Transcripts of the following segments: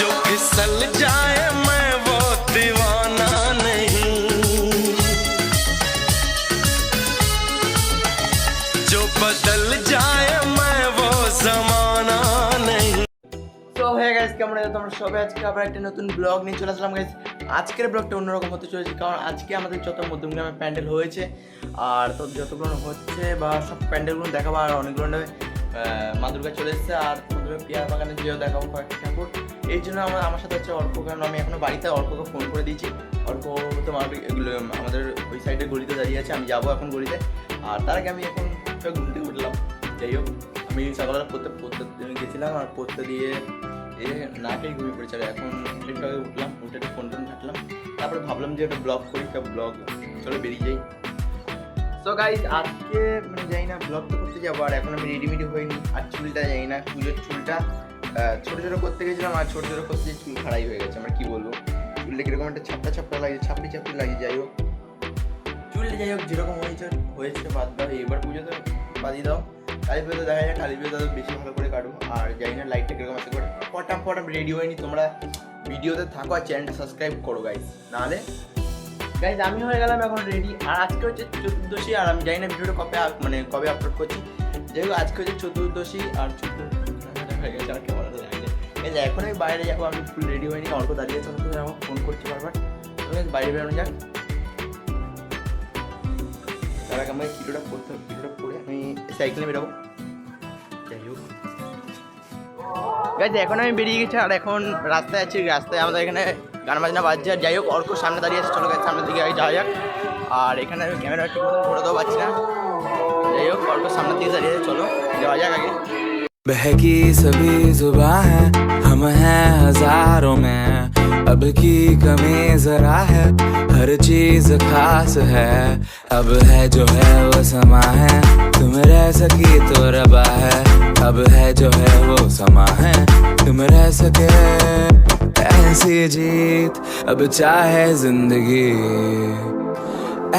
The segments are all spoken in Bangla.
जो फिसल जाए मैं वो दीवाना नहीं, जो बदल जाए मैं वो जमाना नहीं। তো হয়ে গেছে কেমন আছে তোমরা সবাই? আজকে আবার একটা নতুন ব্লগ নিয়ে চলে আসলাম গাইস। আজকের ব্লগটা অন্যরকম হতে চলেছে, কারণ আজকে আমাদের যত মধ্যমগ্রামে প্যান্ডেল হয়েছে আর তো যতগুলো হচ্ছে বা সব প্যান্ডেলগুলো দেখাবো। আর অনেকগুলো মা দুর্গা চলে এসেছে আর তোমাদের পিয়ার বাগানে যেও দেখাবো কয়েকটা ঠাকুর। এই জন্য আমার সাথে হচ্ছে অর্ক, কারণ আমি এখনো বাড়িতে অর্ককে ফোন করে দিয়েছি। অর্ক তোমার এগুলো আমাদের ওই সাইডে গলিতে দাঁড়িয়ে আছে, আমি যাবো এখন গলিতে। আর তার আগে আমি এখন ঘুম থেকে উঠলাম। যাই হোক, আমি সকালবেলা পড়তে গেছিলাম আর পড়তে দিয়ে না খেয়ে ঘুমিয়ে পড়েছে। আর এখন একটু আগে উঠলাম, উঠে একটা ফোন ঘাটলাম, তারপরে ভাবলাম যে একটা ব্লগ করি, একটা ব্লগ চলো বেরিয়ে যাই। সো গাইজ আজকে যাই না ব্লগ তো করতে যাবো, আর এখন আমি রেডিমেডি হইনি। আর চুলটা যাই না, চুলের চুলটা ছোটো ছোটো করতে গেছিলাম আর ছোটো ছোটো করতে চুল খাড়াই হয়ে গেছে। আমার কী বলবো, চুলটা কীরকম একটা ছাপটা লাগছে, ছাপড়ি লাগে। যাই হোক চুলটা যাই হোক যেরকম হয়েছে বাদ দাও, এবার পুজো তো বাদিয়ে দাও। কালী পুজো দেখা যায়, কালী পুজো বেশি ভালো করে কাটবো। আর জানি না লাইটটা কীরকম আছে, ফটাম রেডি হয়নি। তোমরা ভিডিওতে থাকো আর চ্যানেলটা সাবস্ক্রাইব করো গাইজ, নাহলে গাইজ আমি হয়ে গেলাম এখন রেডি। আর আজকে হচ্ছে চতুর্দশী, আর আমি জানি না ভিডিওটা কবে আপলোড করছি। যাই হোক আজকে হচ্ছে চতুর্দশী, আর হয়ে গেছে আর কেমন জানি না। এখন আমি বাইরে যাবো, আমি ফুল রেডি হয়নি। অল্প দাঁড়িয়ে আছে, আমার ফোন করছি বারবার। বাইরে বেরোনো যাক। তার আগে আমাকে ভিডিওটা পরে আমি সাইকেলে বেরোবো। যাই হোক গাইজ এখন আমি বেরিয়ে গেছি আর এখন রাস্তায় আছি। রাস্তায় আমাদের এখানে গান বাজনা বাজছে। আর যাই হোক অর্ক সামনে দাঁড়িয়ে আছে, চলো গাইজ সামনের দিকে যাওয়া যাক। আর এখানে আমি ক্যামেরা ঠিক মতো ঘোরাতেও পারছি না। যাই হোক অর্ক সামনের দিকে দাঁড়িয়ে আছে, চলো যাওয়া যাক আগে। बहकी सभी जुबां है, हम हैं हजारों में, अब की कमी जरा है, हर चीज खास है, अब है जो है वो समा है, तुम रह सकी तो रबा है, अब है जो है वो समा है, तुम रह सके ऐसी जीत, अब चाहे जिंदगी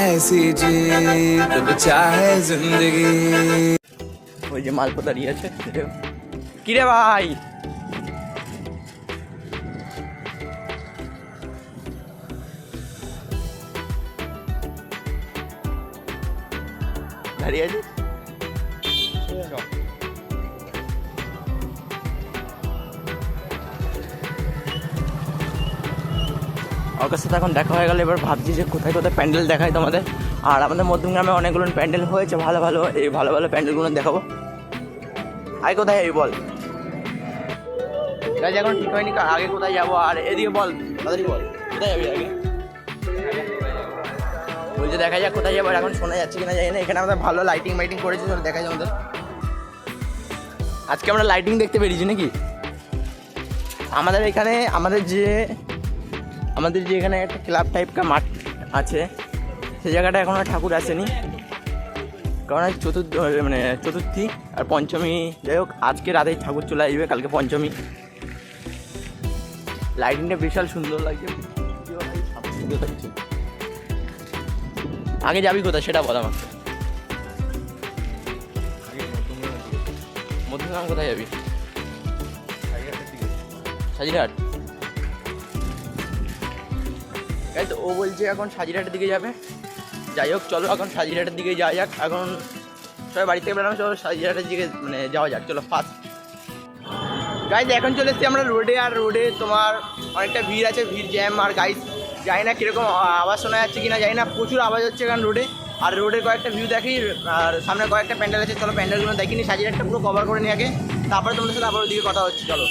ऐसी जीत, अब चाहे जिंदगी। ওই যে মালপো দাঁড়িয়ে আছে। কিরে ভাই, দাঁড়িয়ে আছে। ওর সাথে এখন দেখা হয়ে গেল। এবার ভাবছি যে কোথায় কোথায় প্যান্ডেল দেখায় তোমাদের। আর আমাদের মধ্যমগ্রামে অনেকগুলো প্যান্ডেল হয়েছে ভালো, এই ভালো প্যান্ডেলগুলো দেখাবো। আগে কোথায় যাবি বল গাইজ, এখন ঠিক হয়নি আগে কোথায় যাবো। আর এদিকে বল, তাড়াতাড়ি বল কোথায় যাবি আগে। বলছে দেখা যাক কোথায় যাবো। এখন শোনা যাচ্ছে কিনা জানি না। এখানে আমাদের ভালো লাইটিং করেছে, চলো দেখা যায় আমাদের। আজকে আমরা লাইটিং দেখতে পেরেছি নাকি। আমাদের এখানে আমাদের যে এখানে একটা ক্লাব টাইপকার মাঠ আছে, সেই জায়গাটা এখনও ঠাকুর আসেনি, কারণ আজ চতুর্থী আর পঞ্চমী। যাই হোক আজকে রাতেই ঠাকুর চলে আসবে, কালকে পঞ্চমী। লাইটিংটা বিশাল সুন্দর লাগছে। আগে যাবি কোথায় সেটা বল আমাকে। মধ্যমগ্রাম কোথায় যাবি? সাজিরহাট। তাই তো ও বলছে এখন সাজিরহাটের দিকে যাবে। যাই হোক চলো এখন সাজিরহাটের দিকে যাওয়া যাক। এখন সবাই বাড়ি থেকে বেরোনো, চলো সাজিরহাটের দিকে যাওয়া যাক। চলো ফার্স্ট গাইজ এখন চলে এসেছি আমরা রোডে। আর রোডে তোমার অনেকটা ভিড় আছে, ভিড় জ্যাম। আর গাইজ জানি না কীরকম আওয়াজ শোনা যাচ্ছে কিনা, জানি না, প্রচুর আওয়াজ হচ্ছে কারণ রোডে। আর রোডের কয়েকটা ভিউ দেখি, আর সামনে কয়েকটা প্যান্ডেল আছে, চলো প্যান্ডেলগুলো দেখিনি। সাজিরহাটটা পুরো কভার করে নিয়ে আগে, তারপরে তোমাদের সাথে আবার ওইদিকে কথা হচ্ছে। চলো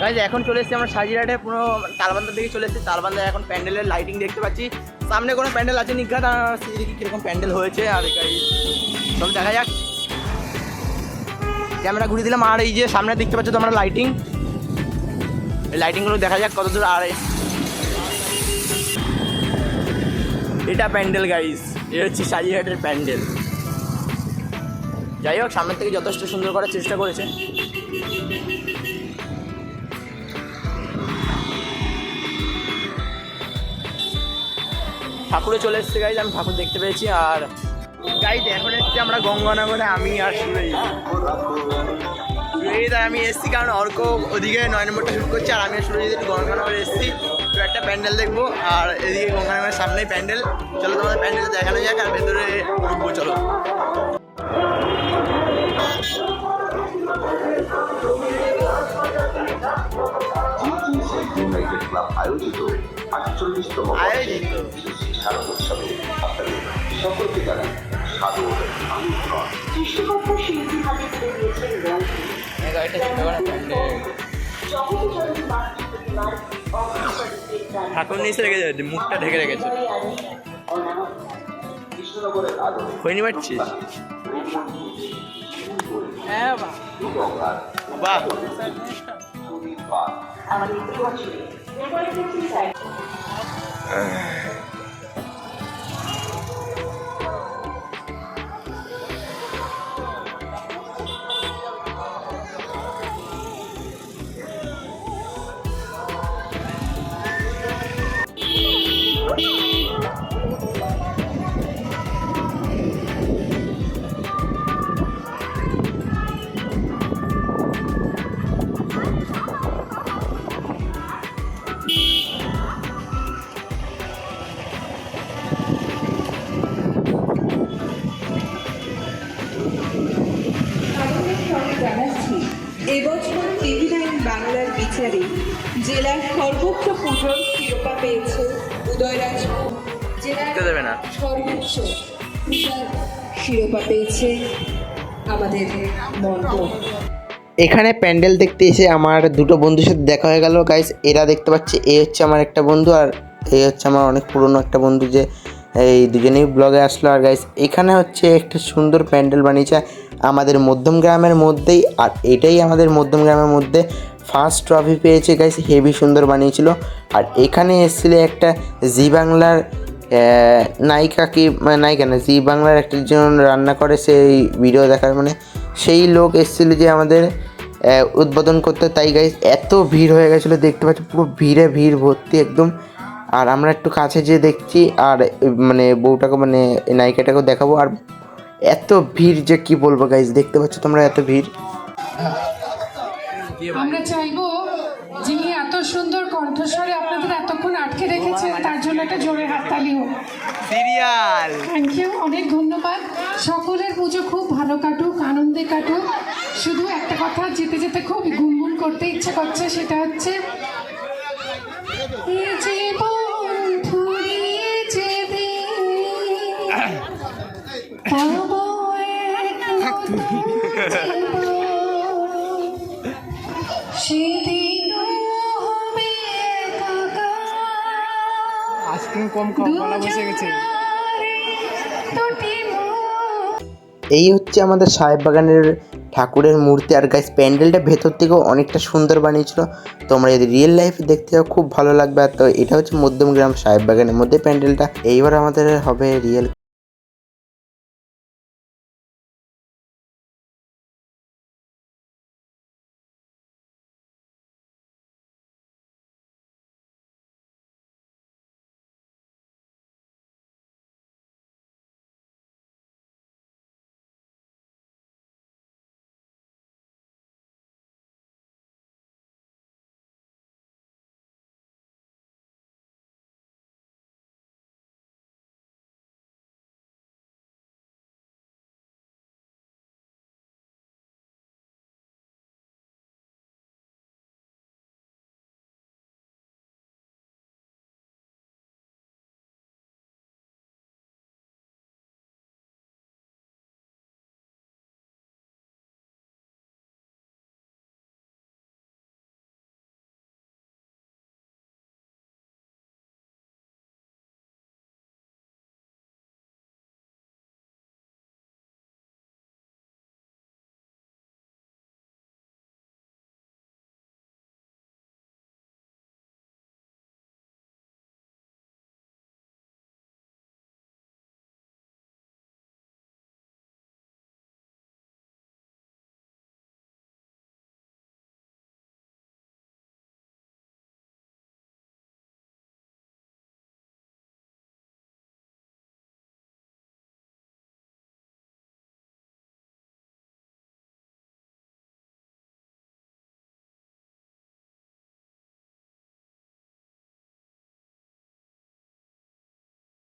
গাইজ এখন চলে এসেছি আমরা সাজিরহাটে, পুরো তালবান্ধার দিকে চলে এসেছি। তালবান্ধায় এখন প্যান্ডেলের লাইটিং দেখতে পাচ্ছি। সামনে কোনো প্যান্ডেল আছে নিঘাত, সেই দিকে কীরকম প্যান্ডেল হয়েছে। আর চলো দেখা যাক। ক্যামেরা ঘুরিয়ে দিলাম। আর এই যে সামনে দেখতে পাচ্ছ তোমরা লাইটিং, এই লাইটিংগুলো দেখা যাক কত দূর। আর এটা প্যান্ডেল গাইজ, এ হচ্ছে সাজিরহাটের প্যান্ডেল। যাই হোক সামনের থেকে যথেষ্ট সুন্দর করার চেষ্টা করেছে। ঠাকুরে চলে এসেছে গাইজ, আমি ঠাকুর দেখতে পেয়েছি। আর গাইজ এখন এসেছি আমরা গঙ্গানগরে, আমি আর সুরেশ। সুরজিৎ আর আমি এসছি কারণ অর্ক ওদিকে 9 নম্বরটা শুট করছে আর আমি সুরজিৎ একটু গঙ্গানগরে এসছি, তো একটা প্যান্ডেল দেখবো। আর এদিকে গঙ্গানগরের সামনেই প্যান্ডেল, চলো তোমাদের প্যান্ডেলটা দেখানো যাক আর ভেতরে ঢুকবো চলো। ইউনাইটেড ক্লাব আয়োজিত 48তম শারদোৎসবে আপনাদের সকলকে জানাই সাদর আমন্ত্রণ। সৃষ্টিকর্তা শিল্পী হাতে তুলে দিয়েছেন রঙ জগতে মাতৃ প্রতিমার ঠাকুর নিচে রেখে যাবে, মুখটা ঢেকে রেখেছে। কৃষ্ণনগরের আদরে হয়নি পারছিস? হ্যাঁ বাহ, আমাদের বছরে জানাচ্ছি এবছর টিভি9 বাংলার বিচারে জেলার সর্বোচ্চ পুজোর শিরোপা পেয়েছে উদয়রাজ, জেলার দেবে না সর্বোচ্চ পূজার শিরোপা পেয়েছে আমাদের মণ্ডল। এখানে প্যান্ডেল দেখতে এসে আমার দুটো বন্ধুর সাথে দেখা হয়ে গেল গাইস। এরা দেখতে পাচ্ছে, এই হচ্ছে আমার একটা বন্ধু আর এই হচ্ছে আমার অনেক পুরনো একটা বন্ধু, যে এই দুজনেই ব্লগে আসলো। আর গাইস এখানে হচ্ছে একটা সুন্দর প্যান্ডেল বানিয়েছে আমাদের মধ্যম গ্রামের মধ্যেই, আর এটাই আমাদের মধ্যম গ্রামের মধ্যে ফার্স্ট ট্রফি পেয়েছে গাইস, হেভি সুন্দর বানিয়েছিল। আর এখানে এসেছিল একটা জি বাংলার নায়িকা, কি নায়িকা না, জি বাংলার একটা জন রান্না করে সেই ভিডিও দেখার, মানে সেই লোক এসেছিলো যে আমাদের উদ্বোধন করতে। তাই গাইস এত ভিড় হয়ে গেছিলো, দেখতে পাচ্ছি পুরো ভিড় ভর্তি একদম। আর আমরা একটু কাছে যেয়ে দেখছি আর মানে বউটাকে মানে নায়িকাটাকেও দেখাবো, আর এত ভিড় যে কি বলবো গাইস, দেখতে পাচ্ছ তোমরা এত ভিড়। আমরা চাইবো যিনি এত সুন্দর কণ্ঠস্বরে আপনাদের এতক্ষণ আটকে রেখেছেন তার জন্য একটা জোরে হাততালি হোক। সিরিয়াল থ্যাংক ইউ, অনেক ধন্যবাদ। সকলের পুজো খুব ভালো কাটুক, আনন্দে কাটুক। শুধু একটা কথা যেতে যেতে খুব গুনগুন করতে ইচ্ছে করছে, সেটা হচ্ছে এই জীবন ফুরিয়ে যেতে পাবো এক নতুন জীবন। সেদিনও হবে এই হচ্ছে আমাদের সাহেব বাগানের ঠাকুরের মূর্তি। আর গাইস প্যান্ডেলটা ভেতর থেকেও অনেকটা সুন্দর বানিয়েছিল, তোমরা যদি রিয়েল লাইফে দেখতে যাও খুব ভালো লাগবে। আর তো এটা হচ্ছে মধ্যম গ্রাম সাহেব বাগানের মধ্যে প্যান্ডেলটা। এইবার আমাদের হবে রিয়েল